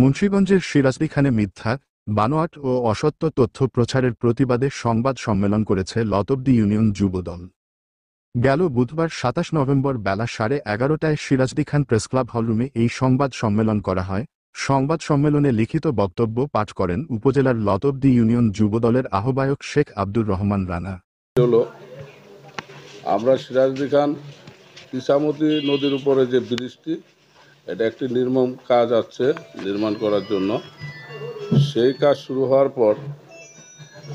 মুন্সিগঞ্জের সিরাজদিখানে মিথ্যা, বানোয়াট ও অসত্য তথ্য প্রচারের প্রতিবাদে সংবাদ সম্মেলন করেছে লতবদী ইউনিয়ন যুবদল। গেল বুধবার ২৭ নভেম্বর বেলা 11:30টায় সিরাজদিখান প্রেসক্লাব হলরুমে এই সংবাদ সম্মেলন করা হয়। সংবাদ সম্মেলনে লিখিত বক্তব্য পাঠ করেন উপজেলার লতবদী ইউনিয়ন যুবদলের আহ্বায়ক শেখ আব্দুর রহমান রানা। আমরা সিরাজদিখান ইসামতি নদীর উপরে যে ব্রিজটি, এটা একটি নির্মাণ কাজ আছে নির্মাণ করার জন্য। সেই কাজ শুরু হওয়ার পর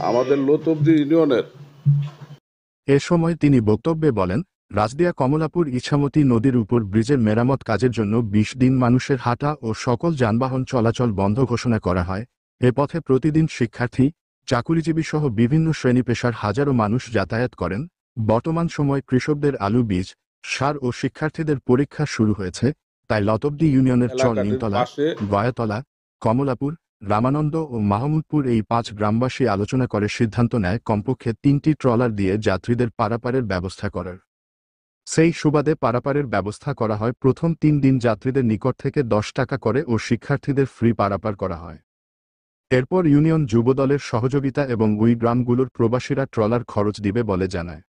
আমাদের লতবদী ইউনিয়নের এ সময় তিনি বক্তব্যে বলেন, রাজদিয়া কমলাপুর ইছামতি নদীর উপর ব্রিজের মেরামত কাজের জন্য ২০ দিন মানুষের হাঁটা ও সকল যানবাহন চলাচল বন্ধ ঘোষণা করা হয়। এ পথে প্রতিদিন শিক্ষার্থী, চাকুরিজীবী সহ বিভিন্ন শ্রেণী পেশার হাজারো মানুষ যাতায়াত করেন। বর্তমান সময় কৃষকদের আলু বীজ, সার ও শিক্ষার্থীদের পরীক্ষা শুরু হয়েছে। তাই লতবদী ইউনিয়নের চর নিমতলা, গয়াতলা, কমলাপুর, রামানন্দ ও মাহমুদপুর এই ৫ গ্রামবাসী আলোচনা করে সিদ্ধান্ত নেয় কমপক্ষে ৩টি ট্রলার দিয়ে যাত্রীদের পারাপারের ব্যবস্থা করার। সেই সুবাদে পারাপারের ব্যবস্থা করা হয়। প্রথম ৩ দিন যাত্রীদের নিকট থেকে ১০ টাকা করে ও শিক্ষার্থীদের ফ্রি পারাপার করা হয়। এরপর ইউনিয়ন যুবদলের সহযোগিতা এবং ওই গ্রামগুলোর প্রবাসীরা ট্রলার খরচ দিবে বলে জানায়।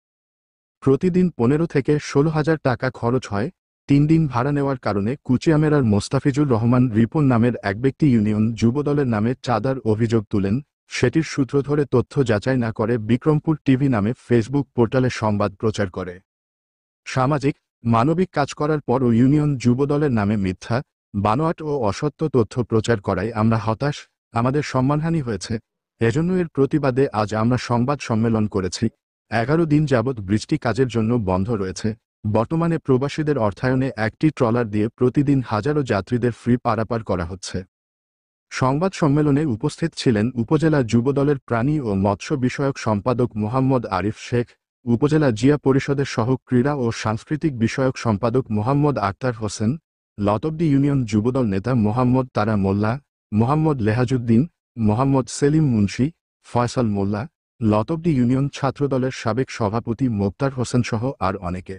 প্রতিদিন ১৫ থেকে ১৬,০০০ টাকা খরচ হয়। ৩ দিন ভাড়া নেওয়ার কারণে কুচিয়ামেরার মোস্তাফিজুর রহমান রিপন নামের এক ব্যক্তি ইউনিয়ন যুবদলের নামে চাঁদার অভিযোগ তুলেন। সেটির সূত্র ধরে তথ্য যাচাই না করে বিক্রমপুর টিভি নামে ফেসবুক পোর্টালে সংবাদ প্রচার করে। সামাজিক, মানবিক কাজ করার পরও ইউনিয়ন যুবদলের নামে মিথ্যা, বানোয়াট ও অসত্য তথ্য প্রচার করায় আমরা হতাশ, আমাদের সম্মানহানি হয়েছে। এজন্য এর প্রতিবাদে আজ আমরা সংবাদ সম্মেলন করেছি। ১১ দিন যাবৎ ব্রিজটি কাজের জন্য বন্ধ রয়েছে। বর্তমানে প্রবাসীদের অর্থায়নে একটি ট্রলার দিয়ে প্রতিদিন হাজারো যাত্রীদের ফ্রি পারাপার করা হচ্ছে। সংবাদ সম্মেলনে উপস্থিত ছিলেন উপজেলা যুবদলের প্রাণী ও মৎস্য বিষয়ক সম্পাদক মোহাম্মদ আরিফ শেখ, উপজেলা জিয়া পরিষদের সহ ক্রীড়া ও সাংস্কৃতিক বিষয়ক সম্পাদক মোহাম্মদ আক্তার হোসেন, লতবদী ইউনিয়ন যুবদল নেতা মোহাম্মদ তারা মোল্লা, মোহাম্মদ লেহাজুদ্দিন, মোহাম্মদ সেলিম মুন্সি, ফয়সাল মোল্লা, লতবদী ইউনিয়ন ছাত্রদলের সাবেক সভাপতি মোক্তার হোসেন সহ আর অনেকে।